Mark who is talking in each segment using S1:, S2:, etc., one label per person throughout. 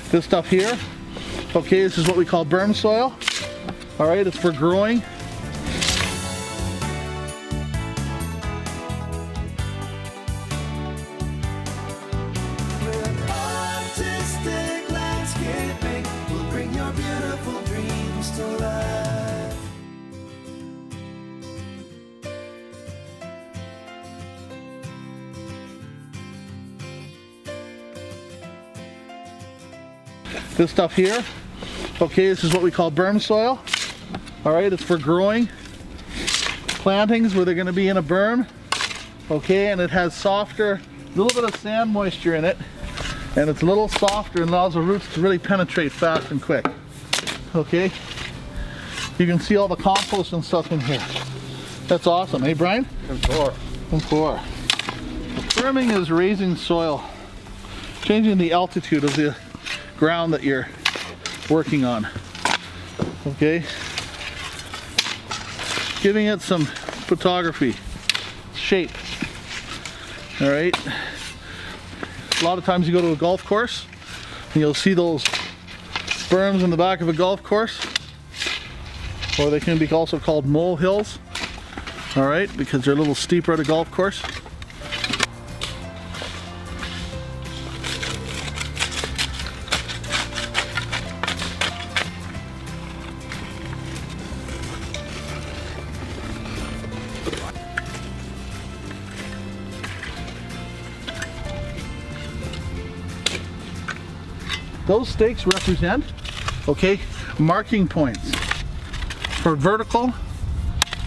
S1: This stuff here, okay, this is what we call berm soil. All right, it's for growing.
S2: Artistic landscaping will bring your beautiful dreams to life.
S1: This stuff here, okay, this is what we call berm soil. All right, it's for growing plantings where they're going to be in a berm. Okay, and it has softer, a little bit of sand moisture in it, and it's a little softer and allows the roots to really penetrate fast and quick. Okay, you can see all the compost and stuff in here. That's awesome, hey Brian?
S3: Pt-4.
S1: Pt-4. Berming is raising soil, changing the altitude of the ground that you're working on. Okay, giving it some topography, shape. All right, a lot of times you go to a golf course and you'll see those berms in the back of a golf course, or they can be also called mole hills. All right, because they're a little steeper at a golf course. Those stakes represent, okay, marking points for vertical,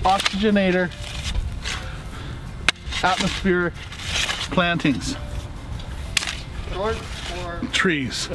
S1: oxygenator, atmospheric plantings.
S3: Short for
S1: Trees.